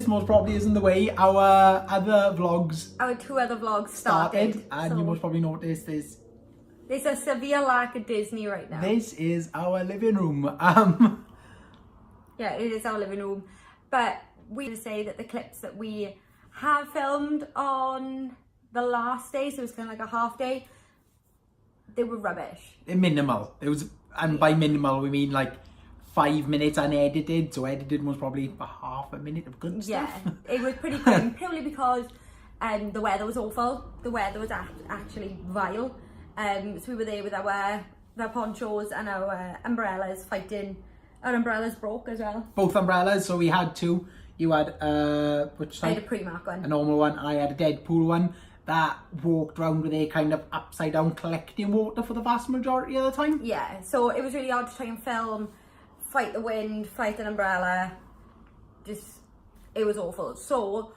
Most probably isn't the way our other vlogs, our 2 other vlogs started. And so you most probably noticed there's a severe lack of Disney right now. This is our living room. Yeah, it is our living room. But we say that the clips that we have filmed on the last day, so it was kind of like a half day, they were rubbish. They're minimal. It was, and by minimal we mean like 5 minutes unedited, so edited was probably a half a minute of good stuff. Yeah, it was pretty grim, purely because the weather was awful. The weather was actually vile. So we were there with our ponchos and our umbrellas fighting. Our umbrellas broke as well. Both umbrellas, so we had 2. You had which type? I had a Primark one. A normal one. I had a Deadpool one that walked around with a kind of upside down collecting water for the vast majority of the time. Yeah, so it was really hard to try and film, fight the wind, fight an umbrella. It was awful. So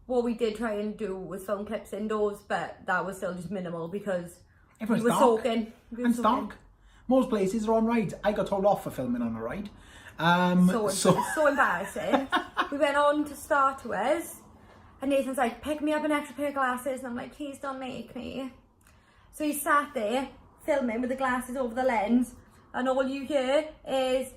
what we did try and do was film clips indoors, but that was still just minimal because we were soaking. And dark. Most places are on rides. I got told off for filming on a ride. So embarrassing. We went on to Star Tours and Nathan's like, pick me up an extra pair of glasses, and I'm like, please don't make me. So he sat there filming with the glasses over the lens, and all you hear is,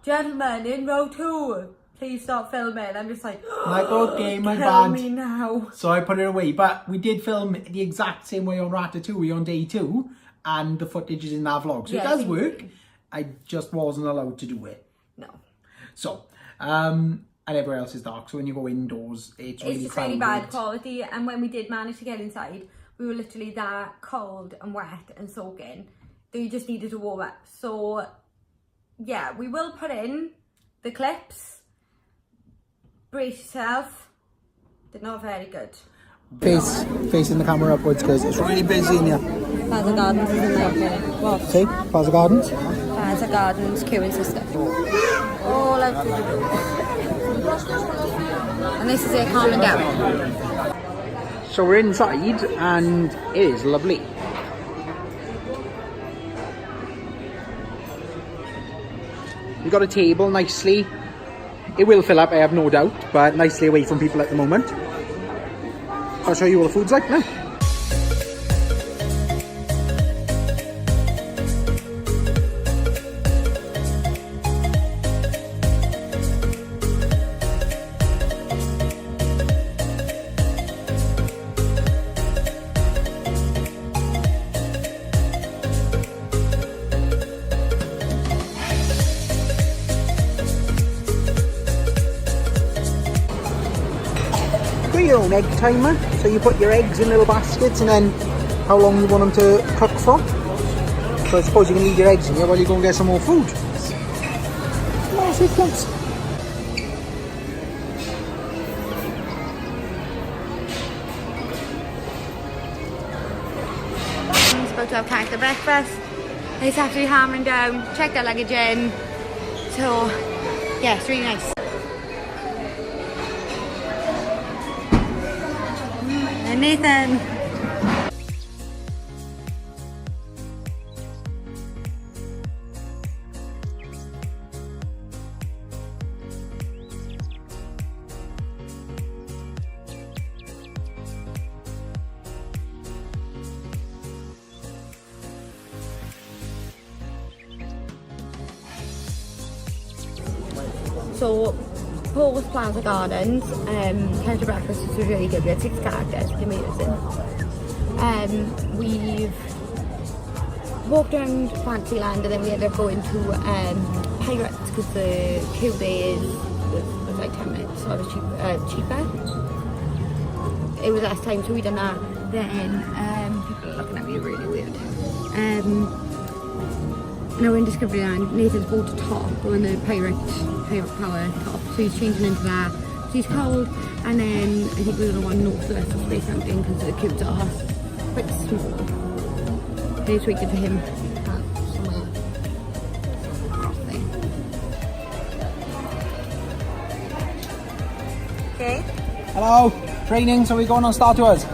gentlemen in row 2, please stop filming. I'm just like, okay, my bad. Kill me now. So I put it away, but we did film the exact same way on Ratatouille on day 2, and the footage is in that vlog, so it does work. I just wasn't allowed to do it. No. So, and everywhere else is dark, so when you go indoors, it's really just really bad quality. And when we did manage to get inside, we were literally that cold and wet and soaking that you just needed to warm up. So yeah, we will put in the clips. Brace yourself. They're not very good. Facing the camera upwards because it's really busy in here. Plaza Gardens is in there. What? See? Plaza Gardens? Plaza Gardens, queuing sister. All out through the door. And this is it calming down. So we're inside and it is lovely. We've got a table nicely. It will fill up, I have no doubt, but nicely away from people at the moment. I'll show you what the food's like now. Your own egg timer, so you put your eggs in little baskets and then how long you want them to cook for. So I suppose you can leave your eggs in here while you go and get some more food. Nice close. I'm supposed to have character breakfast. It's actually hammering down. Check their luggage in. So yeah, it's really nice. Nathan. So Paul's Plaza Gardens, character breakfast was really good. We had 6 characters, which is amazing. We've walked around Fantasyland and then we ended up going to Pirates because the queue there was like 10 minutes, so it was cheaper. It was less time, so we done that. Then people are looking at me really weird. Now we're in Discoveryland. Nathan's bought a top on the pirate power top, so he's changing into that. So he's cold, and then I think we're going to want North the rest of Space Mountain because the cubes are quite small. So he's waiting for him somewhere. Okay. Hello, training, so we're going on Star Tours.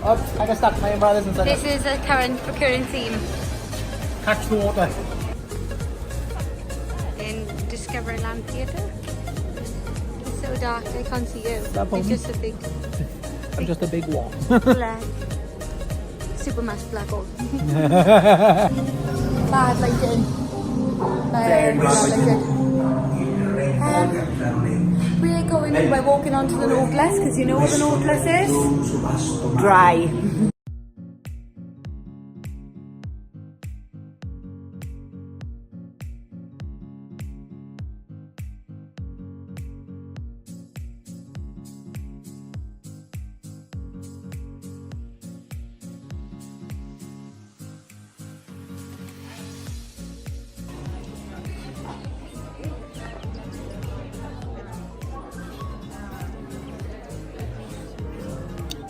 Oh, I can start my umbrellas and stuff. This is a current recurring theme. Catch the water. In Discoveryland Theatre. so dark, I can't see you. No problem. It's just a big I'm just a big one. black, super massive black hole. Bad lighting. Very bad lighting. We're going in by walking onto the Nautilus, because you know what the Nautilus is? Dry.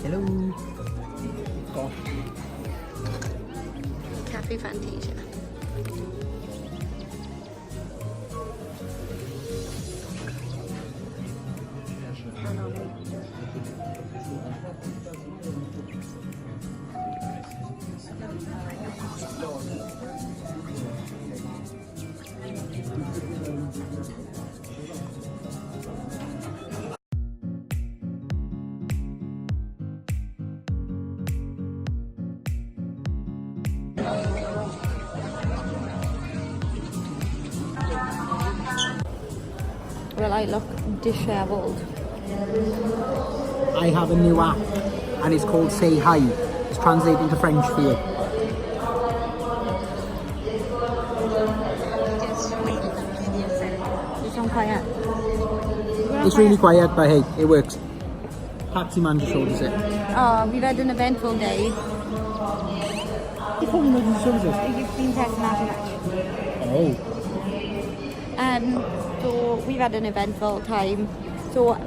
Hello. Go. Cafe Fantasia. Well, I look dishevelled. I have a new app and it's called Say Hi. It's translated into French for you. You sound quiet. It's really quiet, but hey, it works. Patsy Man just showed us it. Oh, we've had an eventful day. You probably know who shows us. You've been testing that much. Oh. So we've had an eventful time. So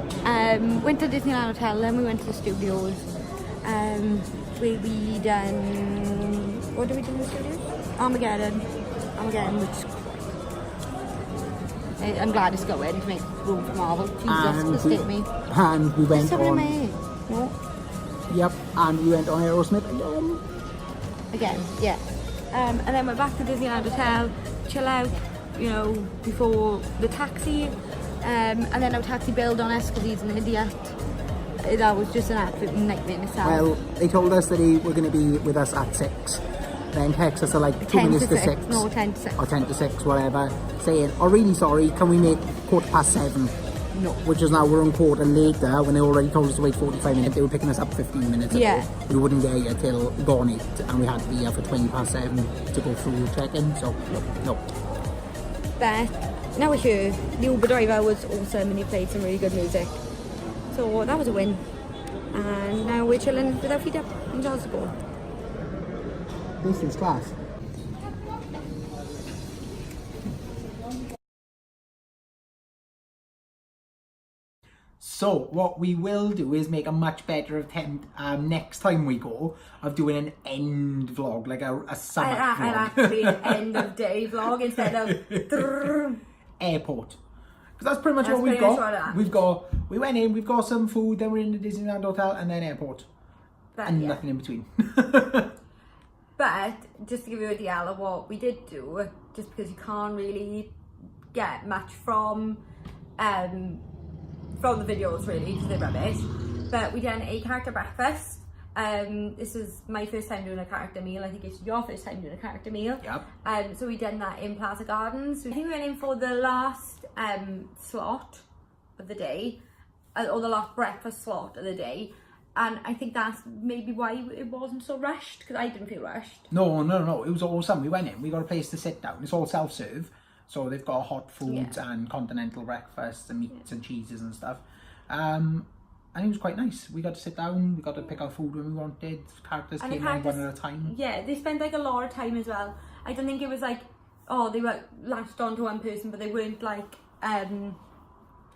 went to Disneyland Hotel, then we went to the studios. We done, what did we do in the studios? Armageddon, which I'm glad it's going to make room for Marvel. Jesus, just hit me. And we went on. No. Yep, and we went on Aerosmith Again, yeah. And then we're back to Disneyland Hotel, chill out, you know, before the taxi. And then our taxi bailed on us because he's an idiot. That was just an absolute nightmare in itself. Well, they told us that they were going to be with us at 6. Then text us at like 2 minutes to 6. No, 10 to 6. Or 10 to 6, whatever. Saying, oh, really sorry, can we make 7:15? No. Which is now we're on quarter later when they already told us to wait 45 minutes. They were picking us up 15 minutes ago. Yeah. We wouldn't get here till gone 8 and we had to be here for 7:20 to go through check-in. So, no. But now we're here. The Uber driver was awesome and he played some really good music. So that was a win. And now we're chilling with our feet up in Glasgow. This is class. So what we will do is make a much better attempt next time we go of doing an end vlog, like a summer vlog. I'll actually an end of day vlog instead of airport. Because that's pretty much what we've got. We went in, we've got some food, then we're in the Disneyland Hotel, and then airport. But, and yeah. Nothing in between. But just to give you a deal of what we did do, just because you can't really get much from the videos really, because they're rubbish. But we done a character breakfast. This is my first time doing a character meal. I think it's your first time doing a character meal. Yep. So we done that in Plaza Gardens. I think we went in for the last slot of the day, or the last breakfast slot of the day. And I think that's maybe why it wasn't so rushed, because I didn't feel rushed. No. It was awesome. We went in, we got a place to sit down. It's all self-serve. So they've got hot foods and continental breakfasts and meats and cheeses and stuff. And it was quite nice. We got to sit down, we got to pick our food when we wanted. Characters came in one at a time. Yeah, they spent like a lot of time as well. I don't think it was like, oh, they were latched onto one person, but they weren't like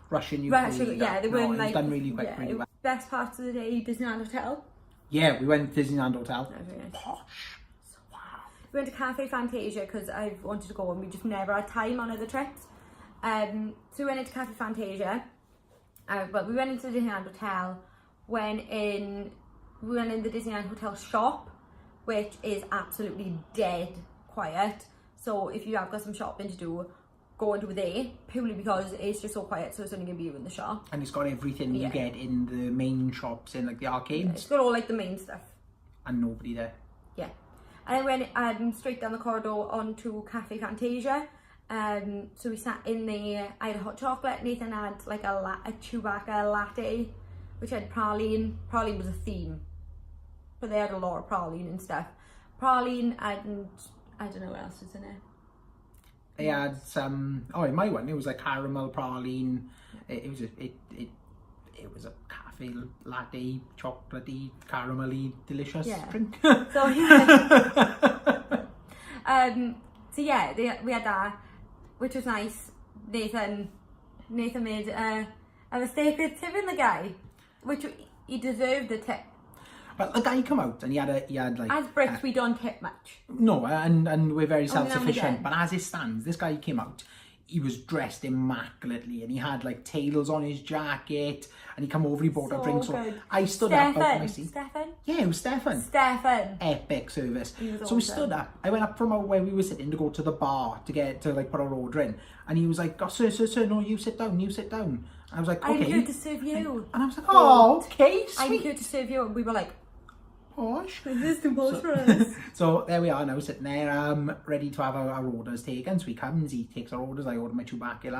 rushing you. Yeah, they weren't like. Done really quick, really well. Best parts of the day, Disneyland Hotel. Yeah, we went to Disneyland Hotel. Posh. Wow. We went to Cafe Fantasia because I wanted to go and we just never had time on other trips. So we went into Cafe Fantasia. But we went into the Disneyland Hotel. We went in the Disneyland Hotel shop, which is absolutely dead quiet. So if you have got some shopping to do, go into there, purely because it's just so quiet, so it's only going to be you in the shop. And it's got everything you get in the main shops, in like the arcades. Yeah, it's got all like the main stuff. And nobody there. Yeah. And I went straight down the corridor onto Cafe Fantasia. So we sat in there. I had a hot chocolate. Nathan had like a Chewbacca latte, which had praline. Praline was a theme, but they had a lot of praline and stuff. Praline and I don't know what else was in it. They had some. Oh, in my one, it was like caramel praline. It was a cafe latte, chocolatey, caramelly, delicious drink. So yeah. So yeah, we had that, which was nice. Nathan made a mistake with tipping the guy, which he deserved the tip. Well, the guy come out and he had like... As Brits, we don't tip much. No, and we're very self-sufficient. But as it stands, this guy came out, he was dressed immaculately and he had like tails on his jacket and he come over, he bought a drink. So I stood up out of my seat. Stefan? Yeah, it was Stefan. Epic service. So we stood up. I went up from where we were sitting to go to the bar to put our order in. And he was like, oh, sir, no, you sit down. And I was like, okay. I'm here to serve you. And I was like, oh, okay, sweet. I'm here to serve you. And we were like, posh. This is too posh for us. So there we are now, sitting there, ready to have our orders taken. So he comes, he takes our orders. I order my Chewbacca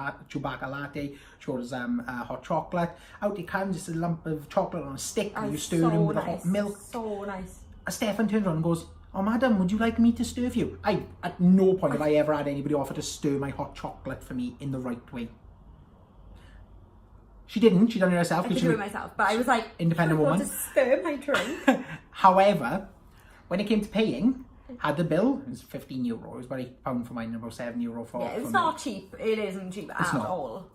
latte. She orders hot chocolate. Out he comes, it's a lump of chocolate on a stick, and you stir him with the hot milk. So nice. Stefan turns around and goes, oh madam, would you like me to serve you? At no point have I ever had anybody offer to stir my hot chocolate for me in the right way. She didn't. She done it herself. I could do it myself, but I was like, independent woman. To stir my drink. However, when it came to paying, had the bill. It was €15. It was about £8 for mine and about €7 for. Yeah, it's not cheap. It isn't cheap at all.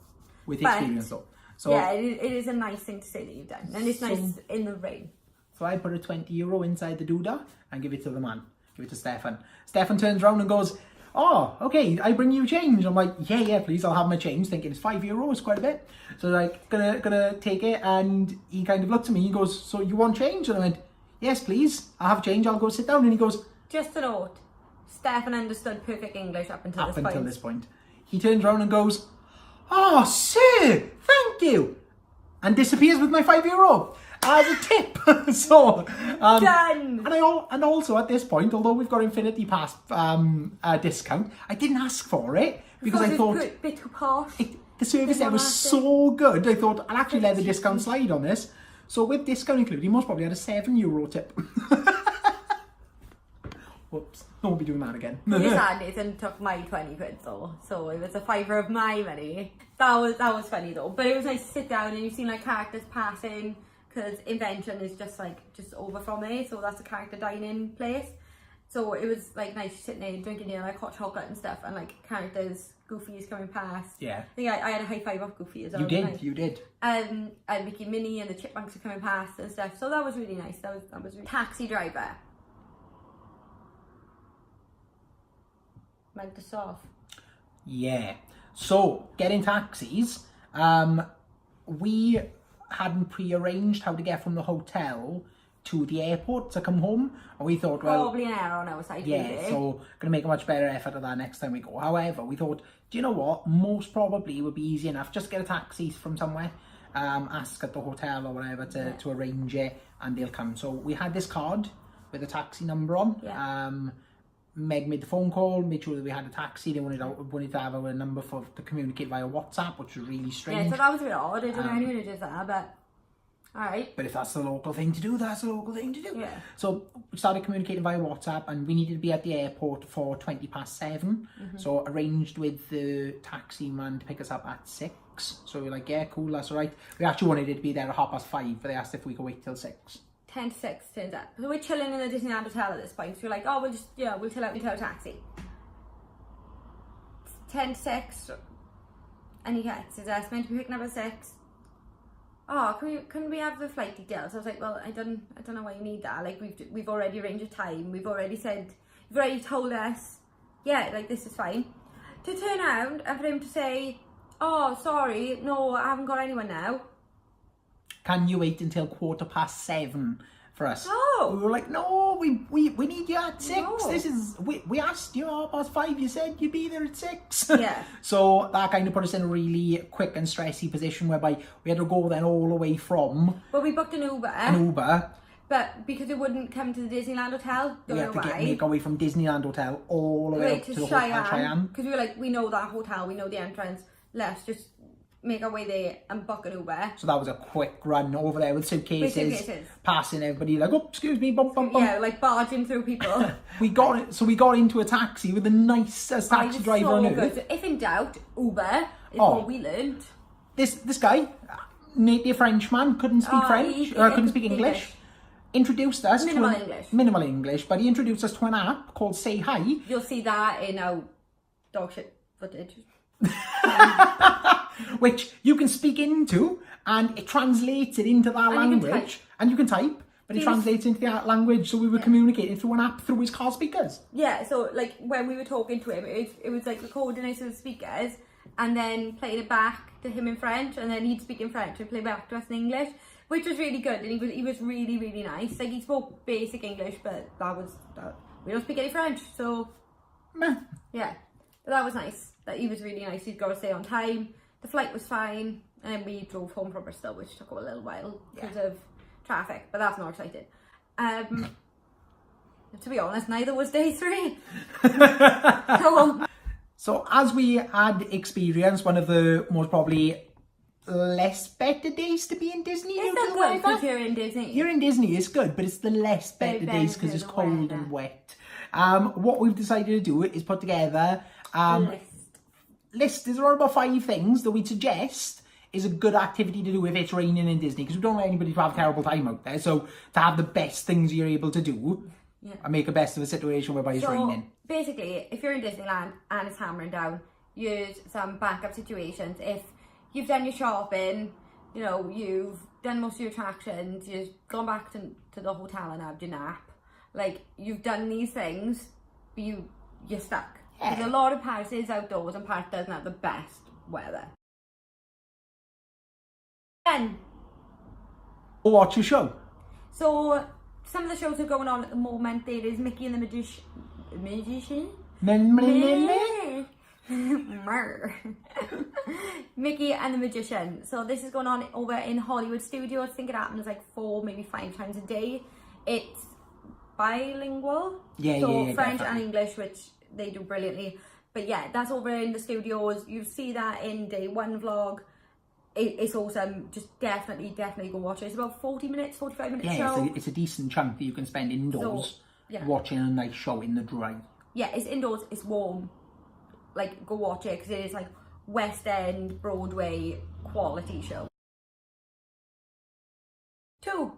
With experience, though. So yeah, it is a nice thing to say that you've done, and it's nice in the rain. So I put a €20 inside the doodah and give it to the man. Give it to Stefan. Stefan turns around and goes, oh, okay, I bring you change. I'm like, yeah, please, I'll have my change, thinking it's €5, quite a bit. So like, gonna take it, and he kind of looked at me, he goes, so you want change? And I went, yes, please, I'll have change, I'll go sit down. And he goes, just a note, Stefan understood perfect English up until this point. He turns around and goes, oh, sir, thank you, and disappears with my €5 as a tip. So done. And also at this point, although we've got Infinity Pass discount, I didn't ask for it because I thought a bit too posh. The service there was so good. I thought I'll actually let the discount slide on this. So with discount included, he most probably had a €7 tip. Whoops, I won't be doing that again. Nathan took my 20 quid though, so it was a fiver of my money. That was funny though, but it was nice to sit down and you've seen like characters passing, because Invention is just over from there, so that's a character dining place. So it was like nice sitting there drinking like hot chocolate and stuff, and like characters, Goofy's coming past. Yeah. I think I had a high five off Goofy as well. You did. And Mickey Minnie and the Chipmunks are coming past and stuff. So that was really nice. That was really... Taxi driver. Mike the Soft. Yeah. So getting taxis, we hadn't pre-arranged how to get from the hotel to the airport to come home, and we thought, well, probably an error on our side. Yeah, so gonna make a much better effort of that next time we go. However, we thought, do you know what? Most probably it would be easy enough. Just get a taxi from somewhere, ask at the hotel or whatever to arrange it, and they'll come. So we had this card with a taxi number on. Yeah. Meg made the phone call, made sure that we had a taxi. They wanted to have our number to communicate via WhatsApp, which was really strange. Yeah, so that was a bit odd. I don't know anyone who does that, but alright. But if that's the local thing to do, that's the local thing to do. Yeah. So we started communicating via WhatsApp, and we needed to be at the airport for 7:20. Mm-hmm. So arranged with the taxi man to pick us up at 6. So we were like, yeah, cool, that's all right. We actually wanted it to be there at 5:30, but they asked if we could wait till 6. 10 to 6 turns up. So we're chilling in the Disneyland Hotel at this point. So we're like, oh, we'll chill out until a taxi. 10 to 6, and he gets his ass meant to be picking up at 6. Oh, couldn't we have the flight details? I was like, well, I don't know why you need that. Like, we've already arranged a time. We've already told us, yeah, like, this is fine. To turn around and for him to say, oh, sorry, no, I haven't got anyone now. Can you wait until 7:15 for us. No. We were like, no, we need you at 6. No. This is, we asked you 5:30, you said you'd be there at 6. Yeah. So that kind of put us in a really quick and stressy position whereby we had to go then all the way from Well, we booked an Uber. But because it wouldn't come to the Disneyland Hotel, we had to make our way from Disneyland Hotel all the way up to the Cheyenne. Because we were like, we know that hotel, we know the entrance. Let's just make our way there and book an Uber. So that was a quick run over there with suitcases. Passing everybody like, oh, excuse me, bump, bump, bump. Yeah, like barging through people. we got into a taxi with the nicest taxi driver on earth. So if in doubt, Uber is what we learned. This guy, native Frenchman, couldn't speak couldn't speak English. Introduced us minimal English, but he introduced us to an app called Say Hi. You'll see that in our dog shit footage. Which you can speak into, and it translates it into that language. And you can type, but it translates into that language. So we were communicating through an app through his car speakers. Yeah, so like when we were talking to him, it was like recording it through the speakers and then playing it back to him in French, and then he'd speak in French and play back to us in English, which was really good. And he was really, really nice. Like, he spoke basic English, but we don't speak any French, so yeah. But that was nice. That he was really nice. He'd got to stay on time. The flight was fine, and then we drove home from Bristol, which took a little while because of traffic, but that's not exciting. To be honest, neither was day 3. So as we had experienced one of the most probably less better days to be in Disney. It's not good because you're in Disney. You're in Disney, it's good, but it's the less better days because it's cold and wet. What we've decided to do is put together list. There's around about 5 things that we suggest is a good activity to do if it's raining in Disney, because we don't want anybody to have a terrible time out there. So to have the best things you're able to do and make the best of a situation whereby it's raining. Basically, if you're in Disneyland and it's hammering down, use some backup situations. If you've done your shopping, you know, you've done most of your attractions, you've gone back to the hotel and had your nap, like, you've done these things, but you're stuck. Because a lot of Paris is outdoors and Paris doesn't have the best weather. Then, Go watch your show. So, some of the shows are going on at the moment. There is Mickey and the Magician. Mickey and the Magician. So this is going on over in Hollywood Studios. I think it happens like 4, maybe 5 times a day. It's bilingual. So French and English, which they do brilliantly. But yeah, that's over in the studios. You see that in day 1 vlog. It's awesome. Just definitely go watch it. It's about 40 minutes, 45 minutes show. It's a decent chunk that you can spend indoors watching a nice show in the dry. Yeah, it's indoors, it's warm. Like, go watch it because it is like West End, Broadway quality show. 2.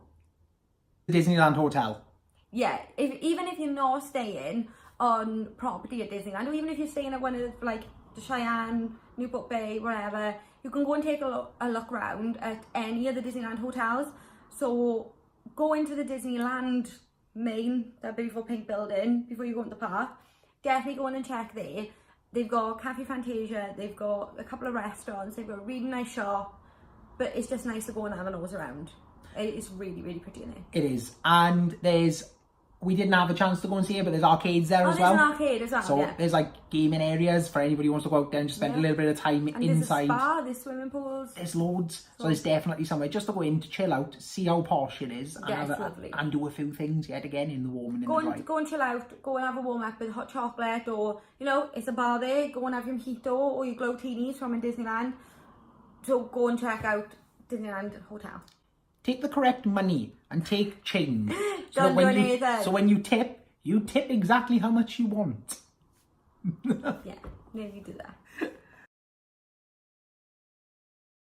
The Disneyland Hotel. Yeah, even if you're not staying on property at Disneyland, or even if you're staying at one of like the Cheyenne, Newport Bay, wherever, you can go and take a look around at any of the Disneyland hotels. So go into the Disneyland main, that beautiful pink building, before you go into the park. Definitely go in and check there. They've got Cafe Fantasia, they've got a couple of restaurants, they've got a really nice shop, but it's just nice to go and have a nose around. It's really pretty in there. It is. And we didn't have a chance to go and see it, but there's arcades there as well. There's an arcade as well, so there's like gaming areas for anybody who wants to go out there and just spend a little bit of time inside. There's a spa, there's swimming pools. There's loads. So there's definitely somewhere just to go in to chill out, see how posh it is, and do a few things yet again in the warm and in the dry. Go and chill out, go and have a warm up with hot chocolate, or, you know, it's a bar there, go and have your mojito or your glow teenies from in Disneyland. So go and check out Disneyland Hotel. Take the correct money and take change. So when you tip exactly how much you want. Yeah, maybe do that.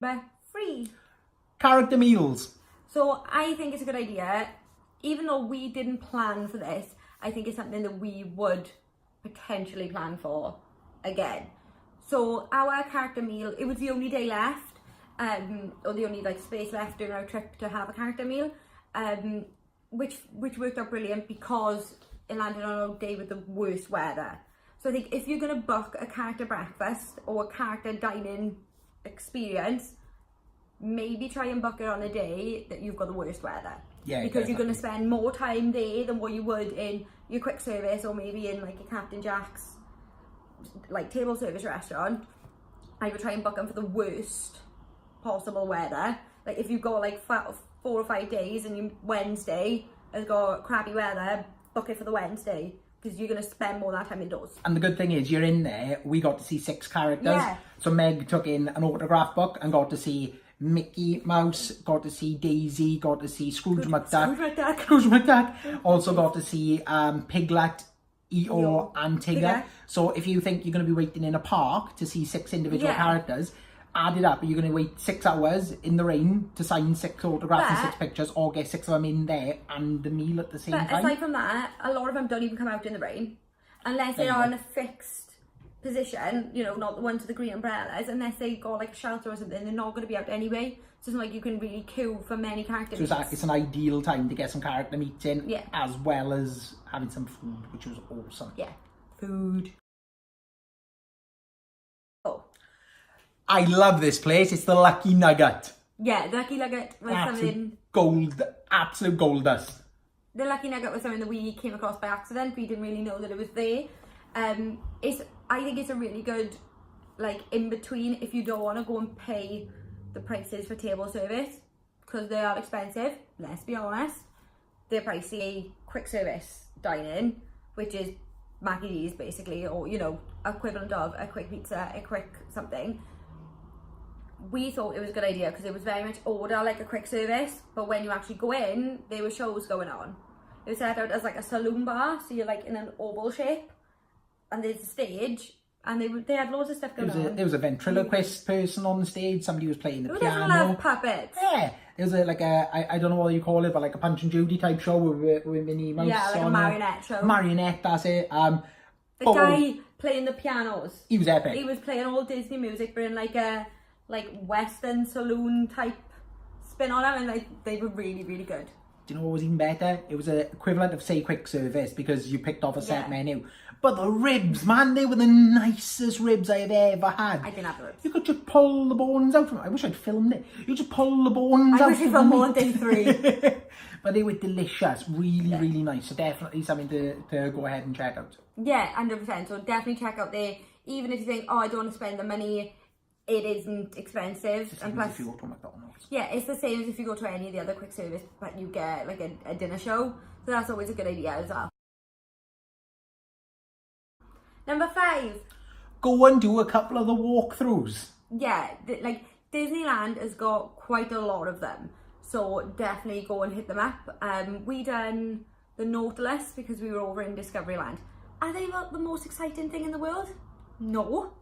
But free. Character meals. So I think it's a good idea. Even though we didn't plan for this, I think it's something that we would potentially plan for again. So our character meal, it was the only day left. Or the only like space left during our trip to have a character meal, which worked out brilliant because it landed on a day with the worst weather. So I think if you're gonna book a character breakfast or a character dining experience, maybe try and book it on a day that you've got the worst weather. Yeah, because you're going to definitely. spend more time there than what you would in your quick service or maybe in like your Captain Jack's like table service restaurant. I would try and book them for the worst possible weather. Like if you've got like 4 or 5 days and you Wednesday has got crappy weather, book it for the Wednesday because you're going to spend more of that time indoors. And the good thing is, you're in there, we got to see 6 characters. Yeah. So Meg took in an autograph book and got to see Mickey Mouse, got to see Daisy, got to see Scrooge McDuck, also got to see Piglet, Eeyore and Tigger. So if you think you're going to be waiting in a park to see 6 individual characters, add it up. You're going to wait 6 hours in the rain to sign 6 autographs and 6 pictures, or get 6 of them in there and the meal at the same time. Aside from that, a lot of them don't even come out in the rain unless they are in a fixed position, you know, not the ones with the green umbrellas, unless they got like a shelter or something. They're not going to be out anyway, so it's not like you can really queue for many characters. So it's an ideal time to get some character meets in, Yeah. as well as having some food, which was awesome. Yeah, food. Oh, I love this place. It's the Lucky Nugget. yeah, the Lucky Nugget was something. Absolute gold dust. The Lucky Nugget was something that we came across by accident. We didn't really know that it was there. I think it's a really good, like, in between if you don't want to go and pay the prices for table service, because they are expensive. Let's be honest, they're pricey. Quick service dining, which is Mackie D's basically, or you know, equivalent of a quick pizza, a quick something. We thought it was a good idea because it was very much order like a quick service, but when you actually go in, there were shows going on. It was set out as like a saloon bar, so you're like in an oval shape, and there's a stage, and they had loads of stuff going on. There was a ventriloquist person on the stage. Somebody was playing the Who piano. doesn't love puppets? Yeah, there was I don't know what you call it, but like a Punch and Judy type show with Minnie Mouse. Yeah, like a marionette show. Marionette, that's it. The guy playing the pianos. He was epic. He was playing all Disney music, but in like a Western saloon type spin on them, and like they were really, really good. Do you know what was even better? It was an equivalent of, say, quick service, because you picked off a set menu. But the ribs, man, they were the nicest ribs I have ever had. I didn't have the ribs. You could just pull the bones out from it. I wish I'd filmed it. You just pull the bones out. I wish we filmed more on day 3. But they were delicious. Really, really nice. So definitely something to go ahead and check out. Yeah, 100%. So definitely check out there. Even if you think, oh, I don't want to spend the money, it isn't expensive. It's and plus, plus, if you go to McDonald's. yeah, it's the same as if you go to any of the other quick service, but you get like a dinner show. So that's always a good idea as well. Number 5. Go and do a couple of the walkthroughs. Yeah, like Disneyland has got quite a lot of them. So definitely go and hit them up. We done the Nautilus because we were over in Discoveryland. Are they not the most exciting thing in the world? No.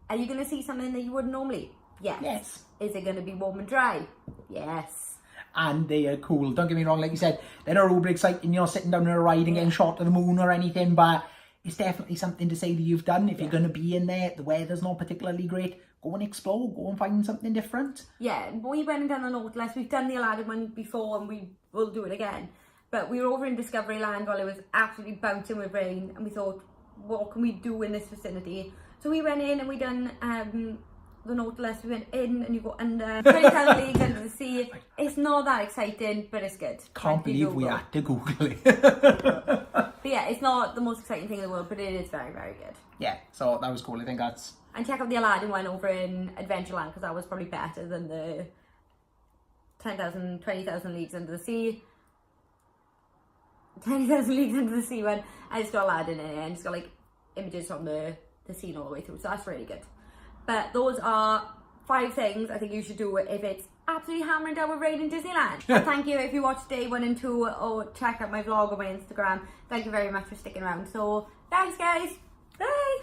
Are you going to see something that you wouldn't normally? Yes. Yes. Is it going to be warm and dry? Yes. And they are cool. Don't get me wrong, like you said, they're not uber exciting. You're not sitting down on a ride and getting shot to the moon or anything, but it's definitely something to say that you've done. If you're going to be in there, the weather's not particularly great, go and explore, go and find something different. Yeah, we went and done the Nautilus. We've done the Aladdin one before and we will do it again. But we were over in Discoveryland while it was absolutely bouncing with rain, and we thought, what can we do in this vicinity? So we went in and we done the Nautilus. We went in and you go under 20,000 leagues under the sea. It's not that exciting, but it's good. Can't believe we had to Google it. But yeah, it's not the most exciting thing in the world, but it is very, very good. Yeah, so that was cool. I think that's... And check out the Aladdin one over in Adventureland, because that was probably better than the 20,000 leagues under the sea. 20,000 leagues under the sea one. And it's got Aladdin in it, and it's got like images from the scene all the way through, so that's really good. But those are 5 things I think you should do if it's absolutely hammering down with rain in Disneyland. Thank you if you watched day 1 and 2, or check out my vlog on my Instagram. Thank you very much for sticking around. So thanks guys, bye.